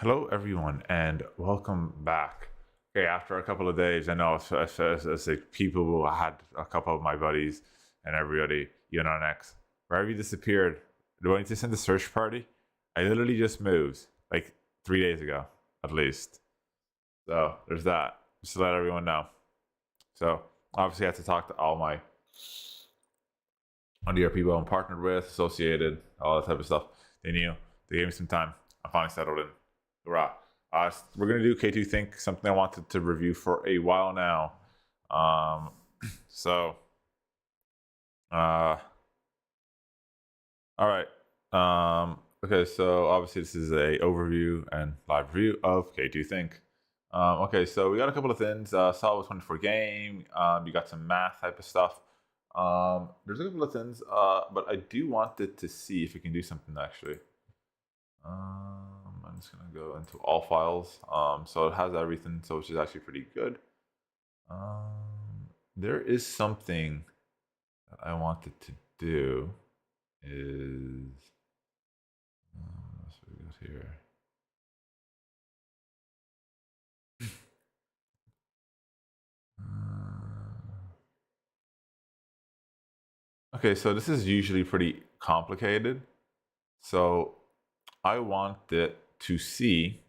Hello, everyone, and welcome back. Okay, after a couple of days, I know it's like people who had a couple of my buddies and everybody, you know, next. Where have you disappeared? Do I need to send a search party? I literally just moved like 3 days ago, at least. So there's that. Just to let everyone know. So obviously, I had to talk to all my under people I'm partnered with, associated, all that type of stuff. They knew. They gave me some time. I finally settled in. Hurrah. We're going to do K2 Think, something I wanted to review for a while now. Um, so, uh, all right. Okay, so obviously this is a overview and live review of K2 Think. Okay, so we got a couple of things. Solid 24 game. You got some math type of stuff. There's a couple of things, but I do want it to see if we can do something actually. I'm just gonna go into all files. So it has everything, so which is actually pretty good. There is something that I wanted to do. What we got here? Okay, so this is usually pretty complicated. So I want it to see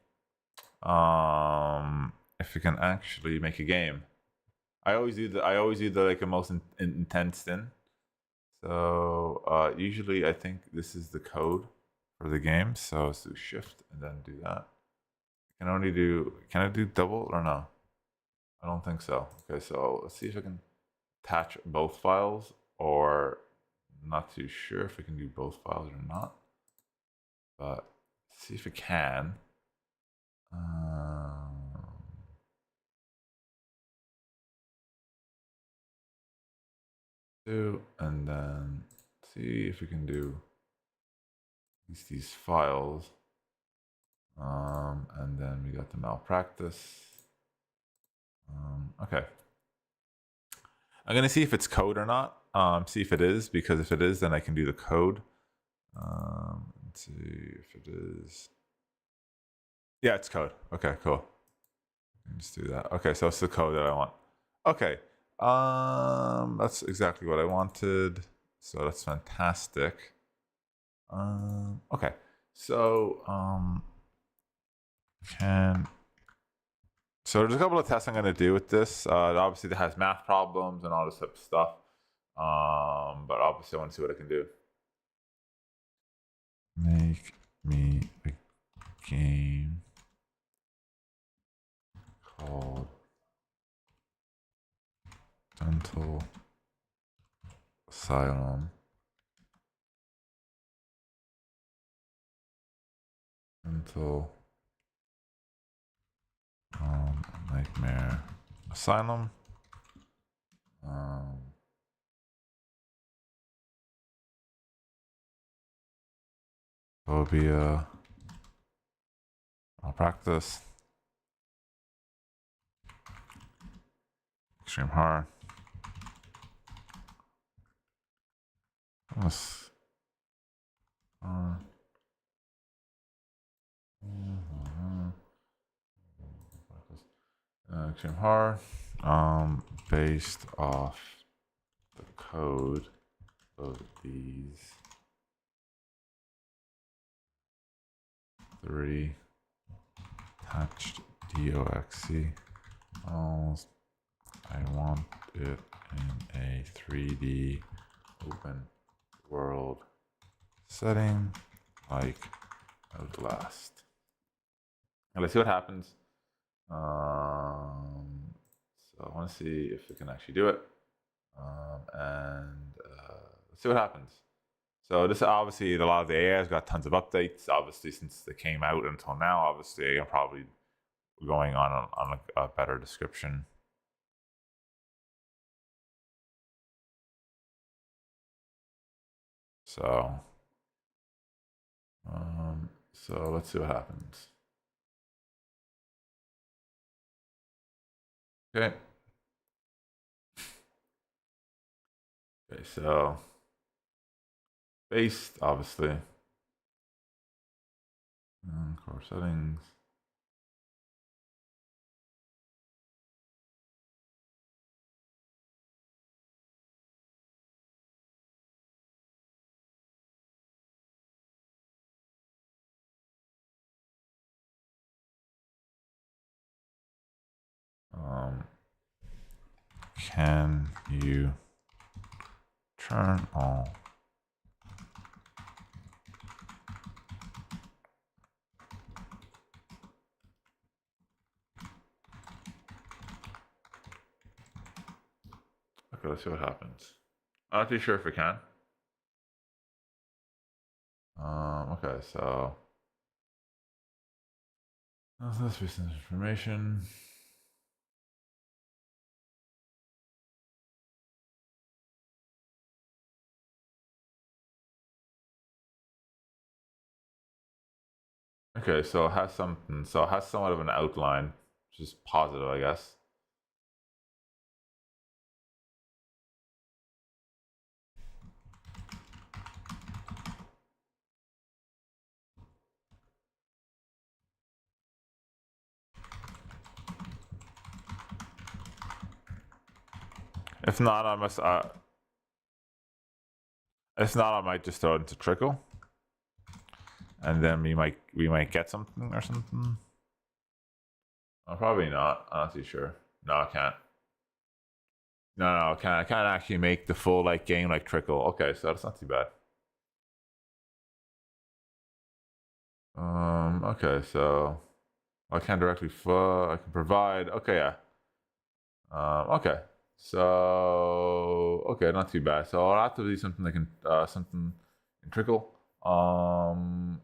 if we can actually make a game. I always do the like the most intense thing. So usually I think this is the code for the game. So let's do shift and then do that. Can I do double or no? I don't think so. Okay, so let's see if I can attach both files, or not too sure if I can do both files or not. But see if it can. And then see if we can do these files. And then we got the malpractice. Okay. I'm gonna see if it's code or not. See if it is, because if it is, then I can do the code. Let's see if it is. Yeah, it's code. Okay, cool. Let's do that. Okay, so it's the code that I want. Okay. That's exactly what I wanted. So that's fantastic. Okay. So so there's a couple of tests I'm gonna do with this. Obviously it has math problems and all this type of stuff. But obviously I want to see what I can do. Make me a game called Dental Asylum. Dental Nightmare Asylum. Phobia. Malpractice. Extreme horror. Extreme horror. Based off the code of these three attached doxe files, I want it in a 3D open world setting like Outlast. And let's see what happens. So I want to see if we can actually do it. Let's see what happens. So this obviously, a lot of the AI has got tons of updates. Obviously, since they came out until now, obviously I'm probably going on a better description. So, so let's see what happens. Okay. Okay, so based, obviously. Core settings. can you turn all okay, let's see what happens. I'm not too sure if it can. Okay, so this business information. Okay, so it has something. So it has somewhat of an outline, which is positive, I guess. If not, I must. If not, I might just throw it into trickle, and then we might get something or something. Oh, probably not. I'm not too sure. No, I can't. No, I can't actually make the full like game like trickle. Okay, so that's not too bad. Okay, so I can't directly I can provide. Okay, yeah. Okay. So okay, not too bad. So I'll have to do something like something in trickle. And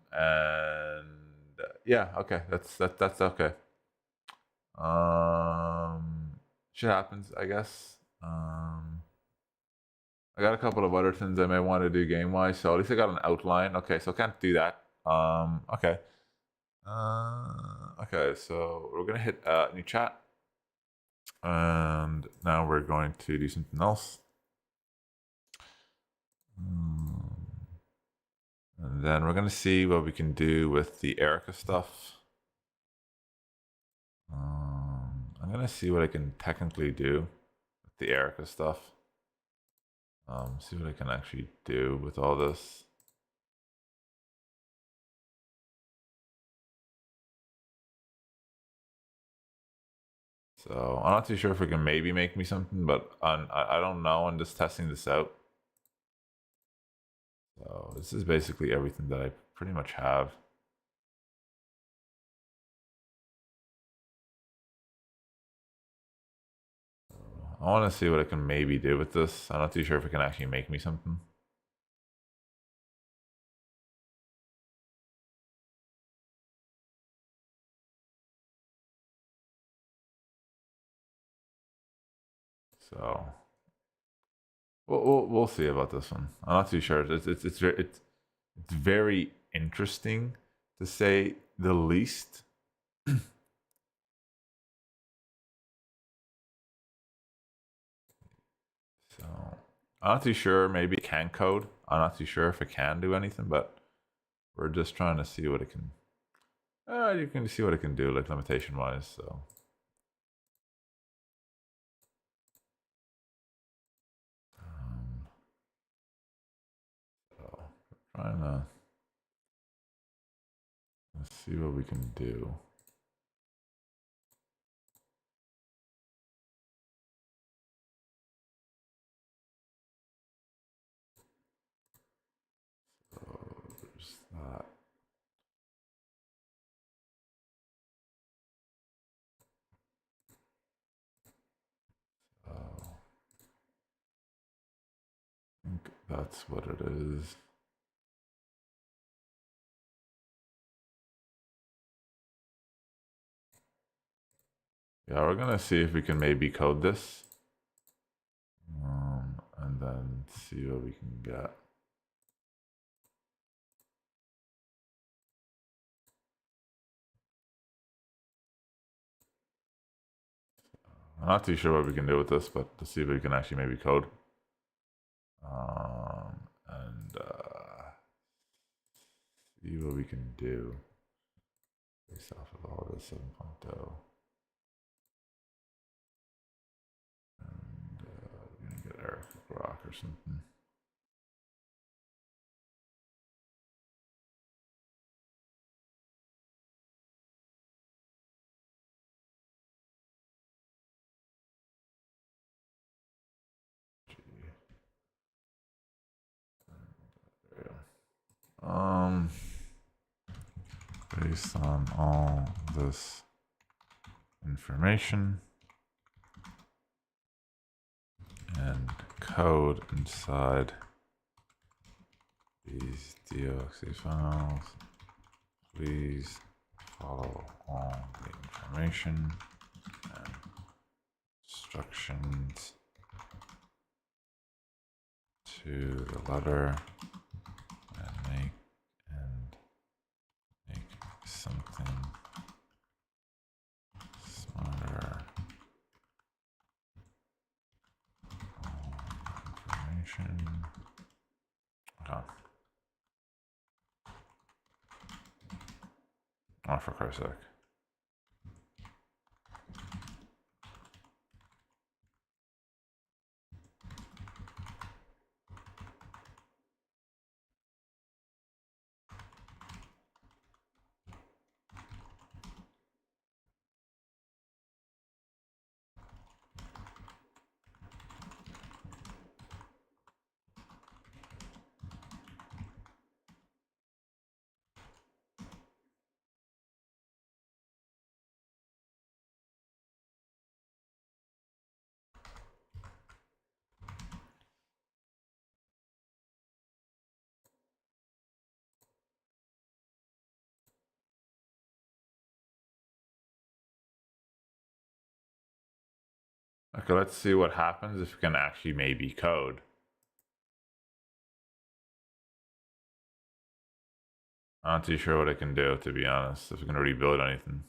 yeah, okay, that's okay. Shit happens, I guess. I got a couple of other things I may want to do game wise, so at least I got an outline. Okay, so I can't do that. Okay. Okay, so we're gonna hit new chat. And now we're going to do something else. And then we're going to see what we can do with the Erica stuff. I'm going to see what I can technically do with the Erica stuff. See what I can actually do with all this. So I'm not too sure if it can maybe make me something, but I don't know. I'm just testing this out. So this is basically everything that I pretty much have. I want to see what I can maybe do with this. I'm not too sure if it can actually make me something. So we'll see about this one. I'm not too sure. It's very interesting to say the least. So I'm not too sure. Maybe it can code. I'm not too sure if it can do anything, but we're just trying to see what it can. You can see what it can do, like limitation wise. So. So trying to let's see what we can do. So there's that. I think that's what it is. Yeah, we're gonna see if we can maybe code this. And then see what we can get. I'm not too sure what we can do with this, but to see if we can actually maybe code. And see what we can do based off of all this 7.0. And we're gonna get Eric Rock or something. Based on all this information and code inside these doc files, please follow all the information and instructions to the letter and make something smarter. Information. Oh, for Christ's sake. Okay, let's see what happens if we can actually maybe code. I'm not too sure what I can do, to be honest, if we can rebuild anything.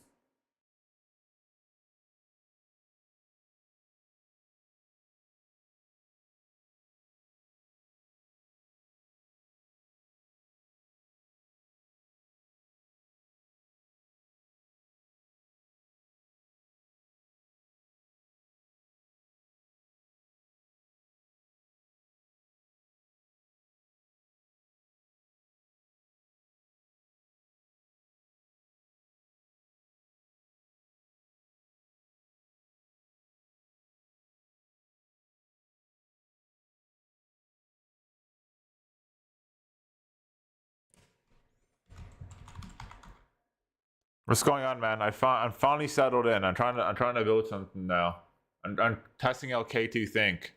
What's going on, man? I'm finally settled in. I'm trying to build something now. I'm testing out K2 Think.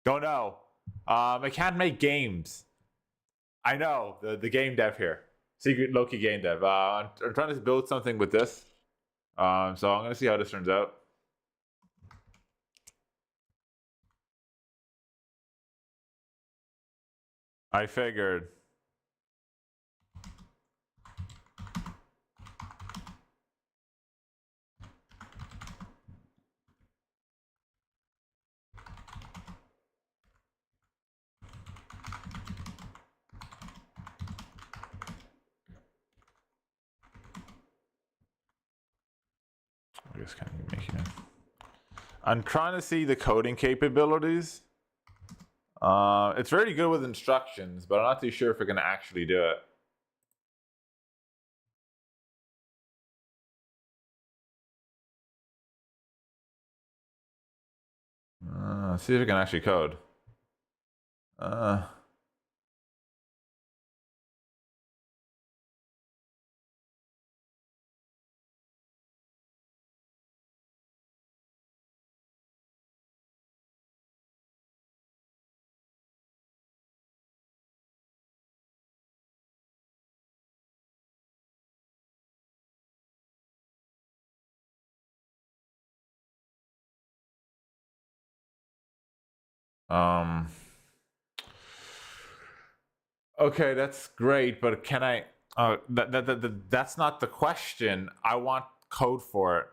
Don't know. I can't make games. I know the game dev here, Secret Loki game dev. I'm trying to build something with this. So I'm gonna see how this turns out. I figured. I guess can't even make it. I'm trying to see the coding capabilities. It's very good with instructions, but I'm not too sure if we're gonna actually do it. See if we can actually code. Okay, that's great, but can I? That's not the question. I want code for it.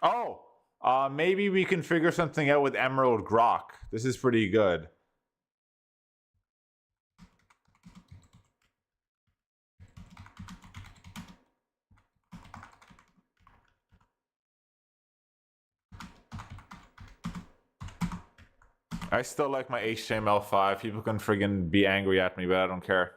Oh, maybe we can figure something out with Emerald Grok. This is pretty good. I still like my HTML5. People can friggin' be angry at me, but I don't care.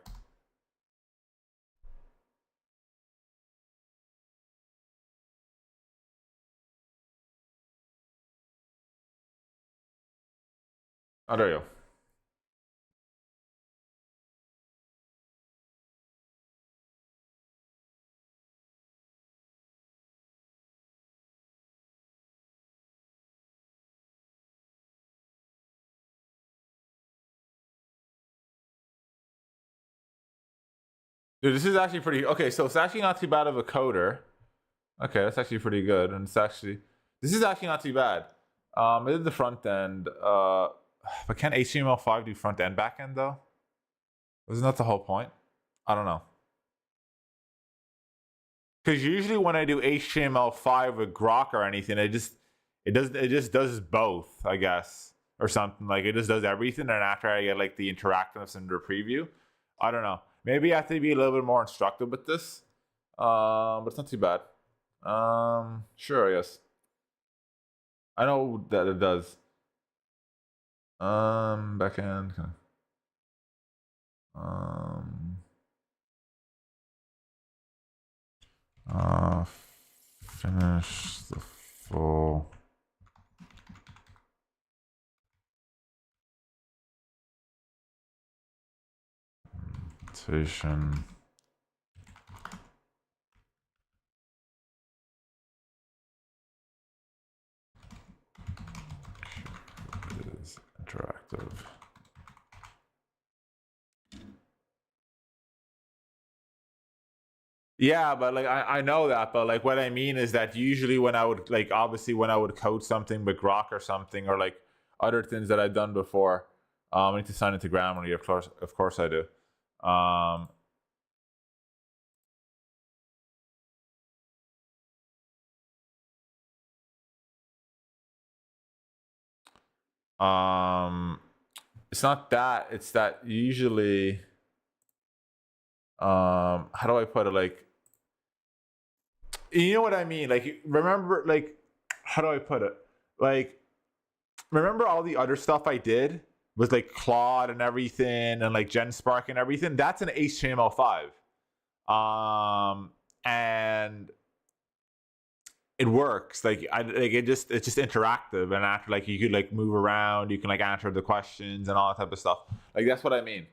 Oh, there you go. Dude, this is actually pretty okay. So it's actually not too bad of a coder. Okay, that's actually pretty good, and this is actually not too bad. I did the front end. But can HTML5 do front and back end though? Wasn't that the whole point? I don't know. Because usually when I do HTML5 with Grok or anything, it just does both, I guess, or something. Like it just does everything, and after I get like the interactiveness in the preview, I don't know. Maybe I have to be a little bit more instructive with this. But it's not too bad. Sure, I guess. I know that it does. Backend. Um, uh, finish the full implementation. Is interactive. Yeah, but like I know that, but like what I mean is that usually when I would like obviously when I would code something with Grok or something or like other things that I've done before, I need to sign into Grammarly, of course I do. Um, it's not that. It's that usually. How do I put it? Like, you know what I mean? Like, remember, like, how do I put it? Like, remember all the other stuff I did was like Claude and everything, and like GenSpark and everything. That's an HTML5. And it works it's just interactive, and after like you could like move around, you can like answer the questions and all that type of stuff. Like that's what I mean.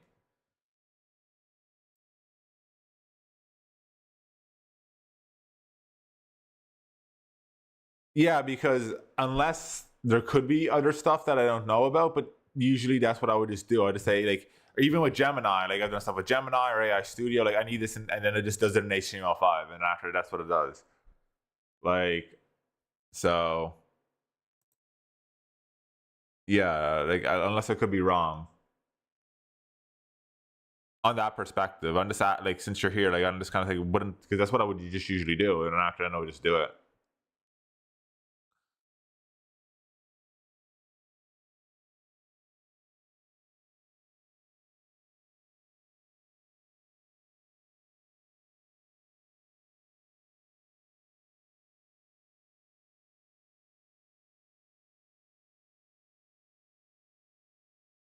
Yeah, because unless there could be other stuff that I don't know about, but usually that's what I would just do. I just say like, or even with Gemini, like I've done stuff with Gemini or AI Studio, like I need this, and then it just does it in HTML5, and after that's what it does. Like, so yeah, like unless I could be wrong on that perspective. I'm just at, like since you're here, like I'm just kind of thinking, wouldn't because that's what I would just usually do, and after I would just do it.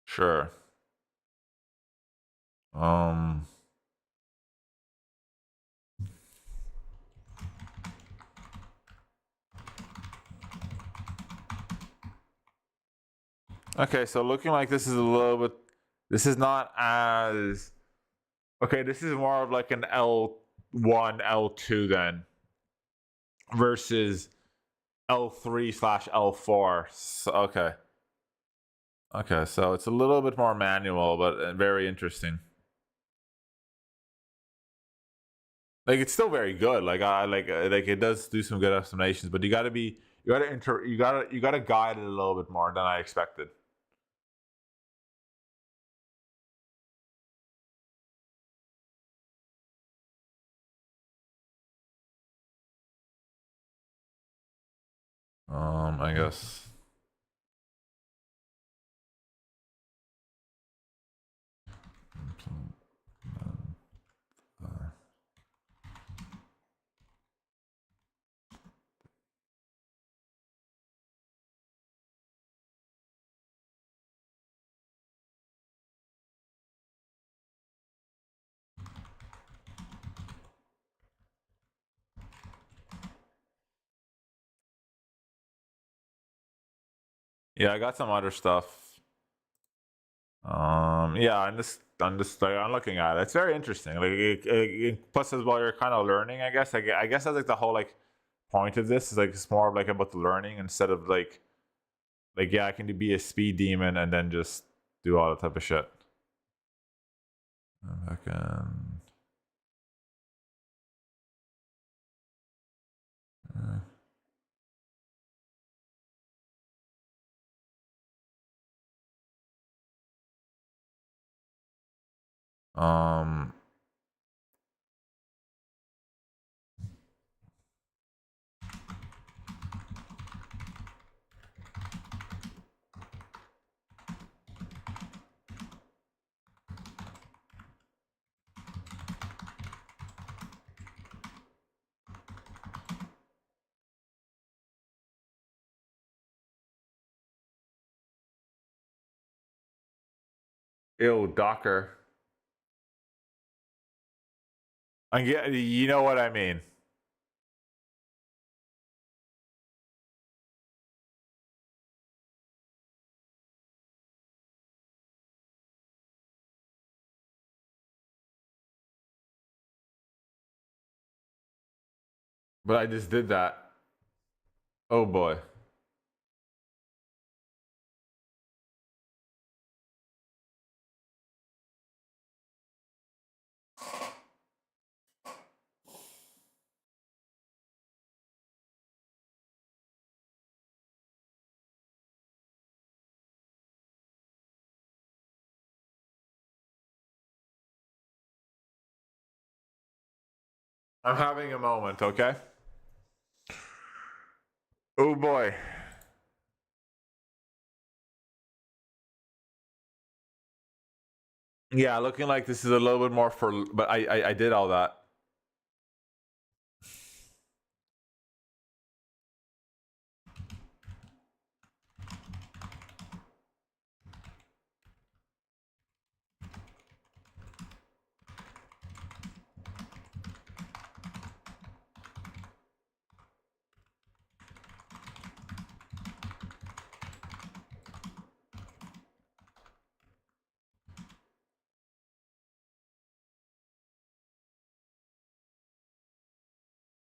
Sure. Um. Okay, so looking like this is a little bit. This is not as okay. This is more of like an L1, L2 then versus L3/L4. So, okay. Okay, so it's a little bit more manual, but very interesting. Like it's still very good. Like I like it does do some good estimations, but you gotta guide it a little bit more than I expected. I guess. Yeah, I got some other stuff. Yeah, I'm just like I'm looking at it. It's very interesting. Like plus as well, you're kind of learning. I guess. I guess that's like the whole like point of this is like it's more of like about the learning instead of like yeah, I can be a speed demon and then just do all that type of shit. I can. Um. Ew, Docker. I get. You know what I mean. But I just did that. Oh boy. I'm having a moment. Okay. Oh boy. Yeah, looking like this is a little bit more for. But I did all that.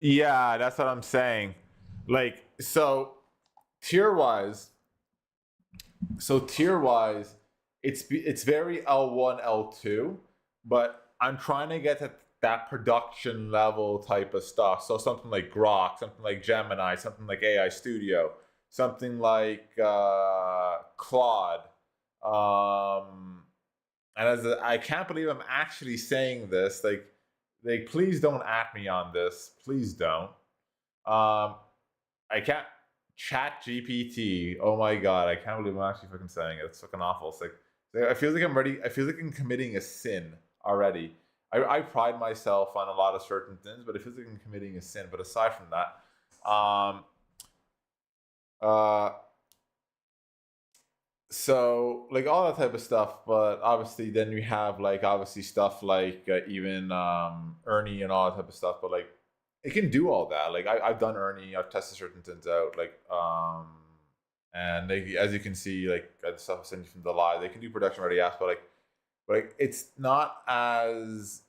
Yeah, that's what I'm saying. Like tier wise, tier wise, it's very L1 L2, but I'm trying to get to that production level type of stuff. So something like Grok, something like Gemini, something like AI Studio, something like Claude. Um, and I can't believe I'm actually saying this. Like, please don't at me on this. Please don't. Um, I can't. Chat GPT. Oh my god, I can't believe I'm actually fucking saying it. It's fucking awful. It's like I feel like I'm ready. I feel like I'm committing a sin already. I pride myself on a lot of certain things, but it feels like I'm committing a sin. But aside from that, uh, so like all that type of stuff. But obviously, then we have like obviously stuff like even Ernie and all that type of stuff. But like it can do all that. Like I've done Ernie. I've tested certain things out. And they, as you can see, like the stuff I sent you from the live, they can do production ready apps, but like it's not as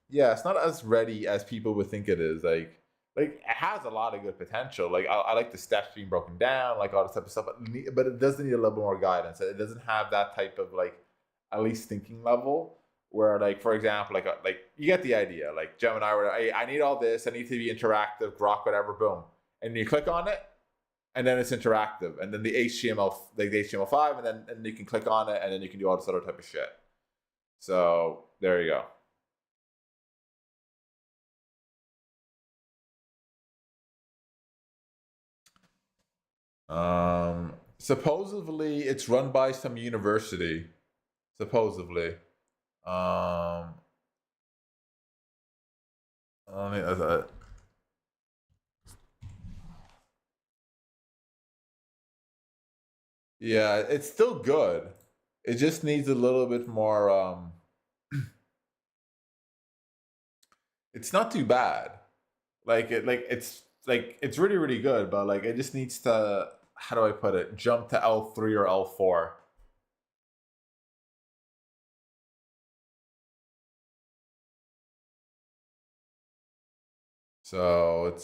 yeah, it's not as ready as people would think it is. Like it has a lot of good potential. Like I like the steps being broken down, like all this type of stuff, but it does need a little bit more guidance. It doesn't have that type of like at least thinking level where like for example like you get the idea like Gemini where I need all this, I need to be interactive, Grok, whatever, boom, and you click on it and then it's interactive, and then the HTML, like the HTML5, and you can click on it and then you can do all this other type of shit. So there you go. Supposedly it's run by some university. Supposedly. Um, I mean, yeah, it's still good. It just needs a little bit more. It's not too bad. Like it's really really good, but like it just needs to. how do I put it? Jump to L3 or L4. So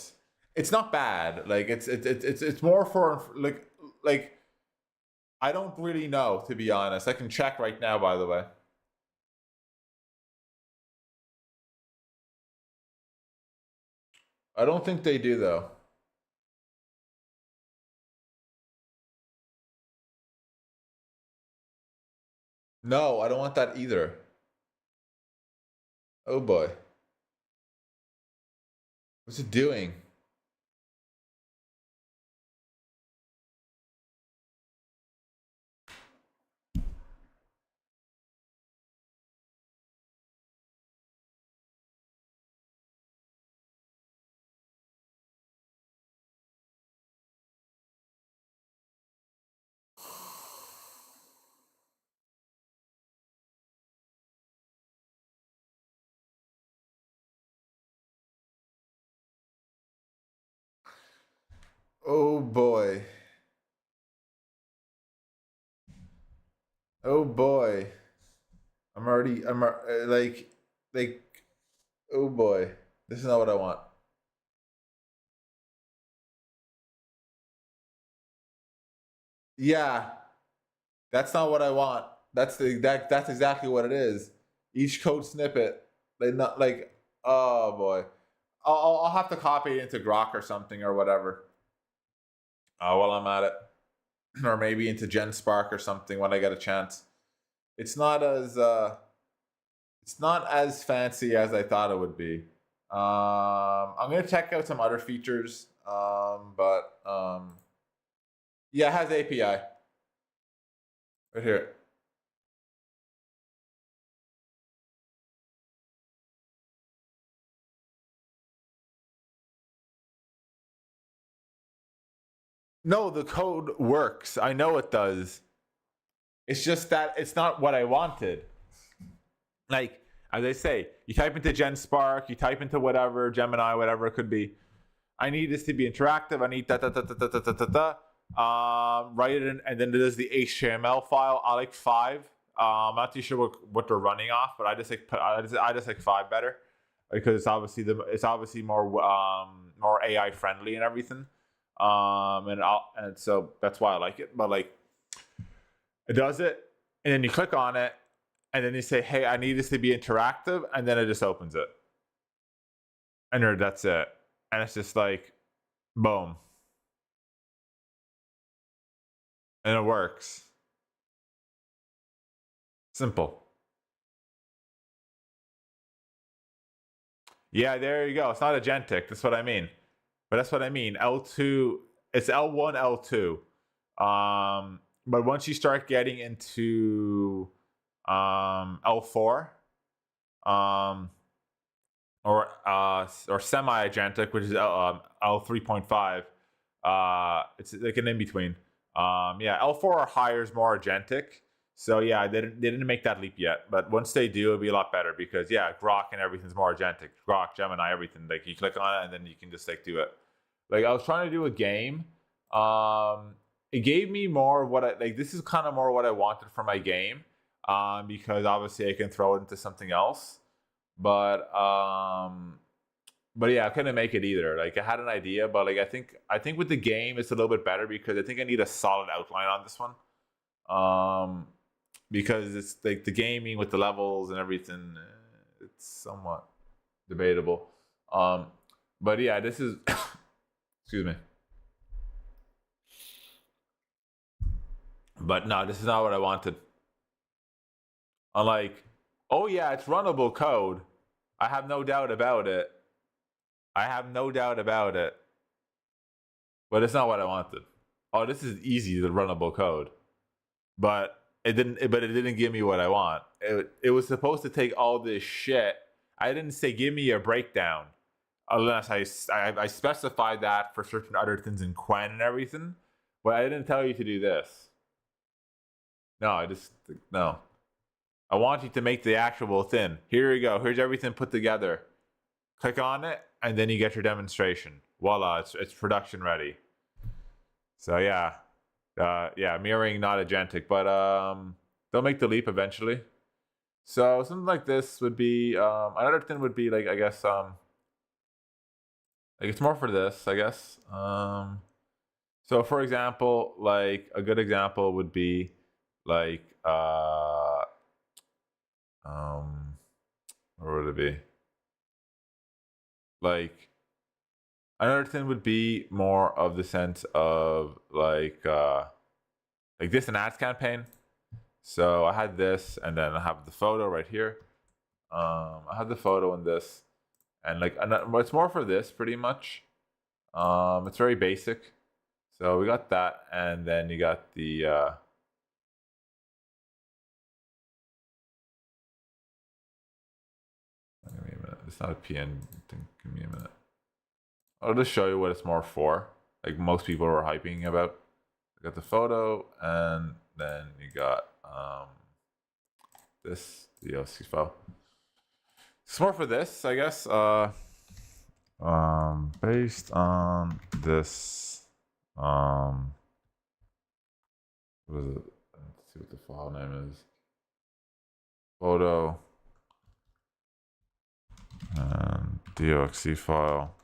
it's not bad. Like it's more for like I don't really know, to be honest. I can check right now, by the way. I don't think they do though. No, I don't want that either. Oh boy. What's it doing? Oh boy. Oh boy. Like, oh boy. This is not what I want. Yeah, that's not what I want. That's exactly what it is. Each code snippet, they not like, oh boy. I'll have to copy it into Grok or something or whatever. While I'm at it, or maybe into GenSpark or something when I get a chance. It's not as fancy as I thought it would be. I'm gonna check out some other features, but yeah, it has API right here. No, the code works. I know it does. It's just that it's not what I wanted. Like, as I say, you type into GenSpark, you type into whatever, Gemini, whatever it could be. I need this to be interactive. I need write it in, and then there's the HTML file. I like 5. I'm not too sure what they're running off, but I just like 5 better because it's obviously more AI friendly and everything. And so that's why I like it. But like, it does it, and then you click on it, and then you say, "Hey, I need this to be interactive," and then it just opens it, and that's it. And it's just like, boom, and it works. Simple. Yeah, there you go. It's not agentic. That's what I mean. But that's what I mean. L2, it's L1, L2. But once you start getting into L4, or semi-agentic, which is L3.5, it's like an in between. Yeah, L4 or higher is more agentic. So yeah, they didn't make that leap yet, but once they do, it'll be a lot better because yeah, Grok and everything's more agentic. Grok, Gemini, everything. Like you click on it and then you can just like do it. Like I was trying to do a game. It gave me more of what I like. This is kind of more what I wanted for my game, because obviously I can throw it into something else. But yeah, I couldn't make it either. Like I had an idea, but like I think with the game it's a little bit better because I think I need a solid outline on this one. Because it's like the gaming with the levels and everything, it's somewhat debatable. But yeah, this is excuse me. But no, this is not what I wanted. I'm like, oh yeah, it's runnable code. I have no doubt about it. I have no doubt about it. But it's not what I wanted. Oh, this is easy, the runnable code. But it didn't give me what I want. It was supposed to take all this shit. I didn't say give me a breakdown, unless I specified that for certain other things in Quen and everything. But I didn't tell you to do this. No, no. I want you to make the actual thing. Here you go. Here's everything put together. Click on it, and then you get your demonstration. Voila, it's production ready. So yeah, yeah, mirroring, not agentic, but they'll make the leap eventually. So something like this would be another thing would be like, I guess like it's more for this, I guess. So for example, like a good example would be like what would it be? Like another thing would be more of the sense of like this an ads campaign. So I had this, and then I have the photo right here. I have the photo in this, and like it's more for this pretty much. It's very basic. So we got that, and then you got the give me a minute. It's not a PN thing. Give me a minute. I'll just show you what it's more for. Like most people are hyping about. You got the photo, and then you got this DLC file. It's more for this, I guess. Based on this, what is it? Let's see what the file name is. Photo and doxy file.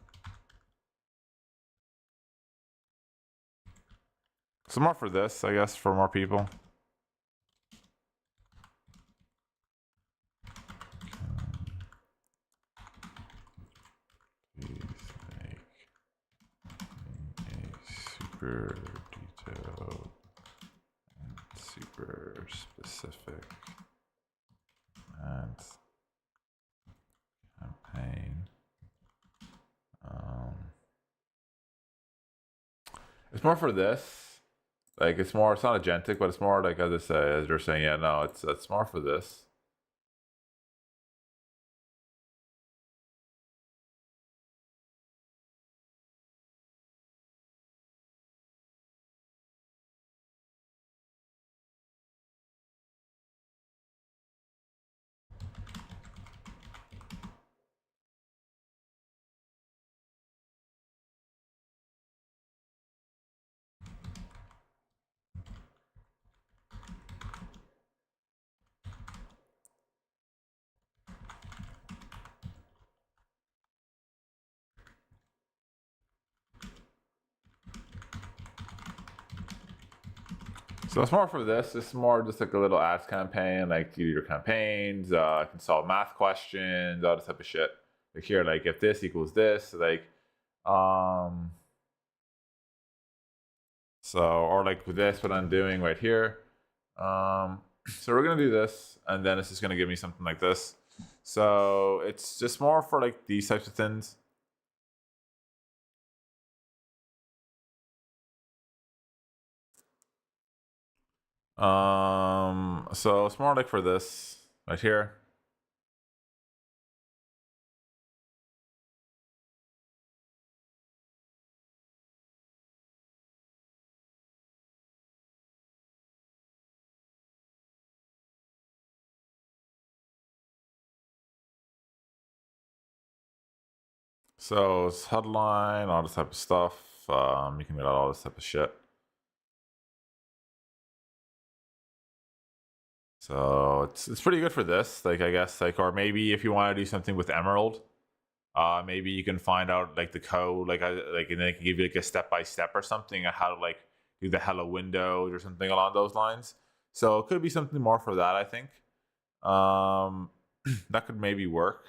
So more for this, I guess, for more people. Please make a super detailed and super specific and campaign. It's more for this. Like it's more. It's not agentic, but it's more like as I say, as you're saying. Yeah, no, it's more for this. So it's more for this. It's more just like a little ads campaign, like do your campaigns, can solve math questions, all this type of shit. Like here, like if this equals this, like so or like with this, what I'm doing right here. So we're gonna do this, and then it's just gonna give me something like this. So it's just more for like these types of things. So it's more like for this right here. So it's headline, all this type of stuff. You can get all this type of shit. So it's pretty good for this. Like I guess like or maybe if you want to do something with Emerald, maybe you can find out like the code, like and they can give you like a step by step or something on how to like do the hello windows or something along those lines. So it could be something more for that, I think. That could maybe work.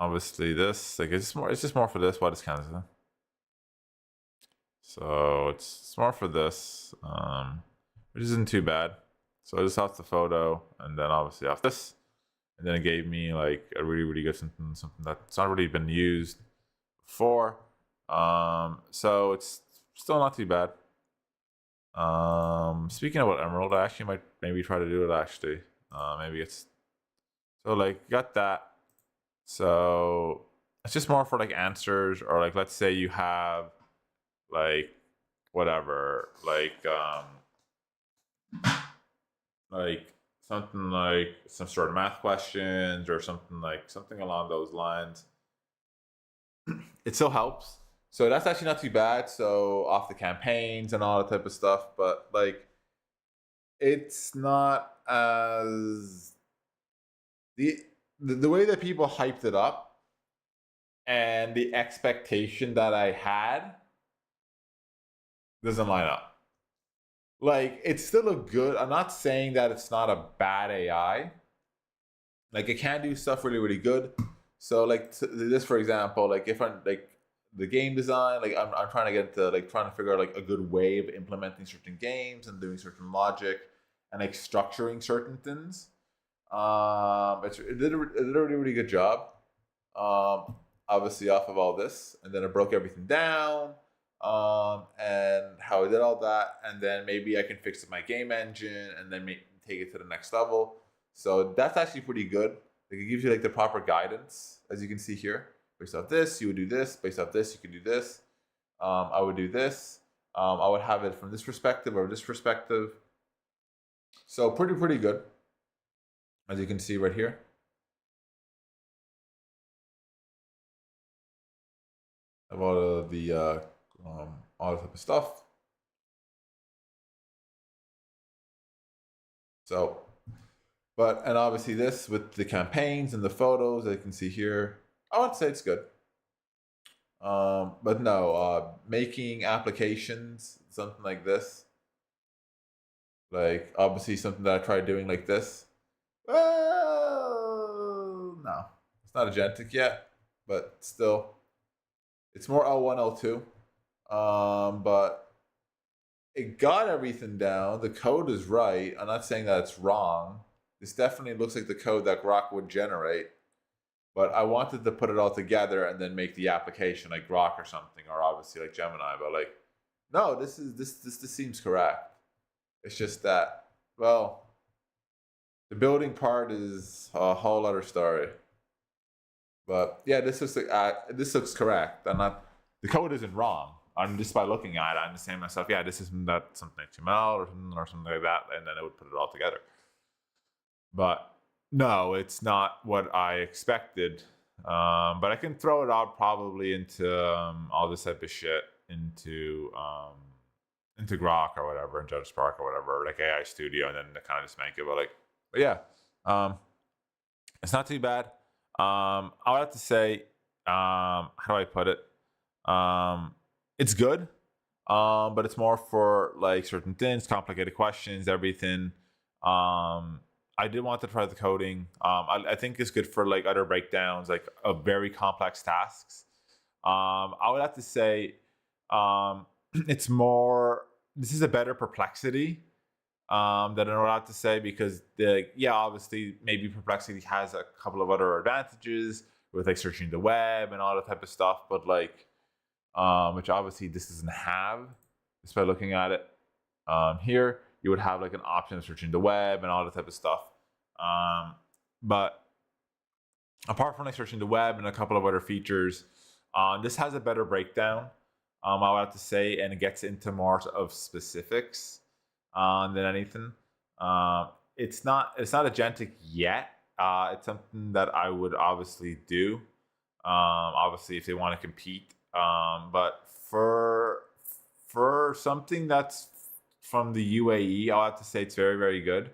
Obviously this like it's just more for this. What is Canada? So it's more for this, which isn't too bad. So I just off the photo, and then obviously off this, and then it gave me like a really good something that's not really been used before. So it's still not too bad. Speaking about Emerald, I actually might maybe try to do it actually. Maybe it's so like got that. So it's just more for like answers, or like let's say you have like whatever, like something like some sort of math questions or something along those lines. It still helps, So that's actually not too bad. So off the campaigns and all that type of stuff, but like it's not as the way that people hyped it up and the expectation that I had doesn't line up. Like it's still a good. I'm not saying that it's not a bad AI. Like it can do stuff really really good. So like this for example, like if I'm like the game design, like I'm trying to get into like trying to figure out like a good way of implementing certain games and doing certain logic and like structuring certain things. It did a really really good job. Obviously off of all this, and then it broke everything down. And how I did all that, and then maybe I can fix my game engine, and then take it to the next level. So that's actually pretty good. Like it gives you like the proper guidance, as you can see here. Based off this, you would do this. Based off this, you can do this. I would do this. I would have it from this perspective or this perspective. So pretty good, as you can see right here. Of all of the all that type of stuff. So, and obviously this with the campaigns and the photos, as you can see here, I would say it's good. But no, making applications, something like this, like obviously something that I tried doing like this. Well, no, it's not agentic yet, but still, it's more L1, L2. But it got everything down. The code is right. I'm not saying that it's wrong. This definitely looks like the code that Grok would generate. But I wanted to put it all together and then make the application like Grok or something, or obviously like Gemini. But like, no, this seems correct. It's just that, well, the building part is a whole other story. But yeah, this looks correct. I'm not. The code isn't wrong. I'm just by looking at it, I'm just saying to myself, yeah, this is that something HTML or something like that, and then it would put it all together. But no, it's not what I expected. But I can throw it out probably into all this type of shit into Grok or whatever, and JetSpark or whatever, like AI Studio, and then to kind of just make it. But yeah, it's not too bad. I would have to say, how do I put it? It's good, but it's more for like certain things, complicated questions, everything. I did want to try the coding. I think it's good for like other breakdowns, like of very complex tasks. I would have to say, it's more. This is a better Perplexity that I would have to say, because obviously maybe Perplexity has a couple of other advantages with like searching the web and all that type of stuff, but like. Which obviously this doesn't have. Just by looking at it here, you would have like an option of searching the web and all that type of stuff. But apart from like searching the web and a couple of other features, this has a better breakdown. I would have to say, and it gets into more of specifics than anything. It's not agentic yet. It's something that I would obviously do. Obviously, if they want to compete. But for something that's from the UAE, I'll have to say it's very, very good.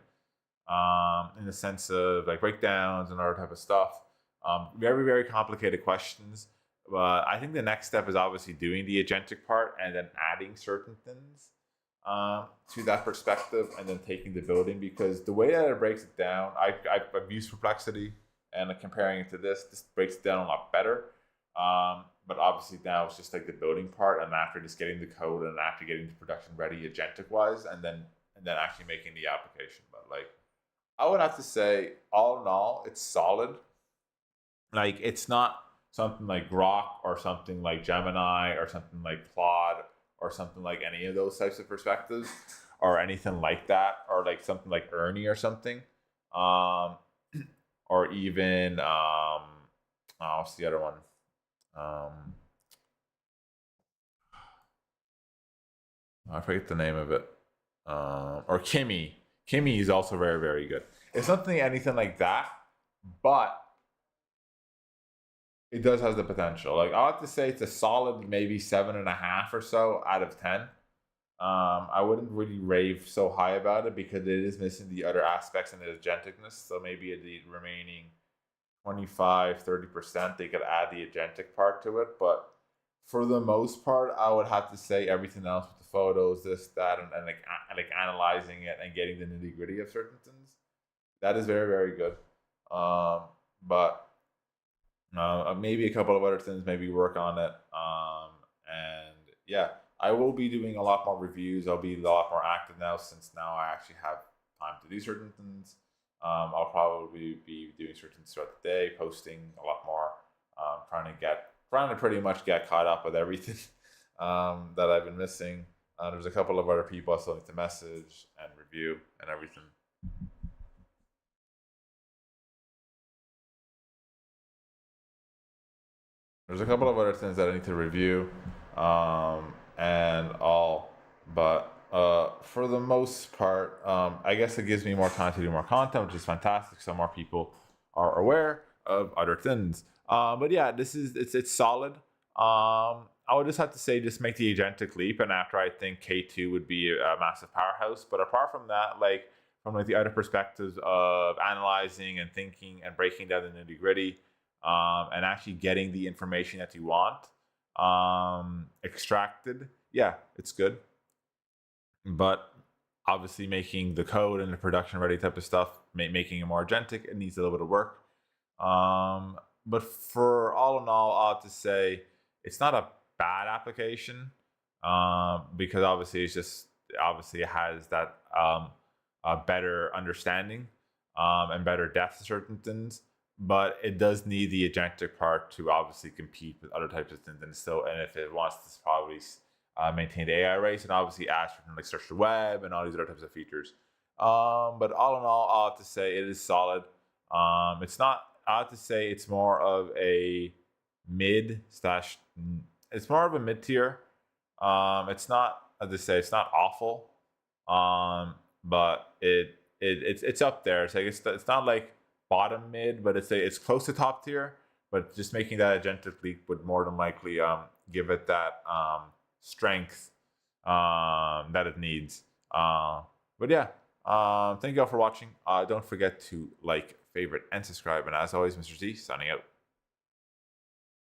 In the sense of like breakdowns and other type of stuff. Very, very complicated questions. But I think the next step is obviously doing the agentic part and then adding certain things to that perspective, and then taking the building, because the way that it breaks it down, I've used Perplexity, and comparing it to this breaks it down a lot better. But obviously now it's just like the building part, and after just getting the code and after getting the production ready agentic wise, and then actually making the application. But like, I would have to say, all in all, it's solid. Like, it's not something like Grok or something like Gemini or something like Claude or something like any of those types of perspectives or anything like that, or like something like Ernie or something, or even what's the other one? I forget the name of it. Or Kimi. Kimi is also very, very good. It's nothing anything like that, but it does have the potential. Like I'll have to say it's a solid maybe 7.5 or so out of 10. I wouldn't really rave so high about it because it is missing the other aspects and the agenticness. So maybe the remaining 25-30% they could add the agentic part to it. But for the most part, I would have to say everything else with the photos, this, that, and like analyzing it and getting the nitty gritty of certain things, that is very, very good. But maybe a couple of other things, maybe work on it. And yeah, I will be doing a lot more reviews. I'll be a lot more active now since now I actually have time to do certain things. I'll probably be doing certain things throughout the day, posting a lot more, trying to pretty much get caught up with everything that I've been missing. There's a couple of other people I still need to message and review and everything. There's a couple of other things that I need to review and all, but for the most part, I guess it gives me more time to do more content, which is fantastic. So more people are aware of other things. But yeah, it's solid. I would just have to say, just make the agentic leap, and after I think K2 would be a massive powerhouse. But apart from that, like from like the other perspectives of analyzing and thinking and breaking down the nitty gritty, and actually getting the information that you want extracted, yeah, it's good. But obviously making the code and the production ready type of stuff, making it more agentic, it needs a little bit of work. But for all in all, I'll have to say it's not a bad application because obviously it has that better understanding and better depth to certain things. But it does need the agentic part to obviously compete with other types of things, and if it wants to probably maintain the AI race and obviously add certain like search the web and all these other types of features. But all in all, I'll have to say it is solid. It's not. I have to say it's more of a it's more of a mid tier. It's not, as I say, it's not awful. But it's up there. It's like it's not like bottom mid, but it's close to top tier. But just making that agentic leap would more than likely give it that strength that it needs. But yeah, thank you all for watching. Don't forget to like, favorite, and subscribe. And as always, Mr. Z signing out.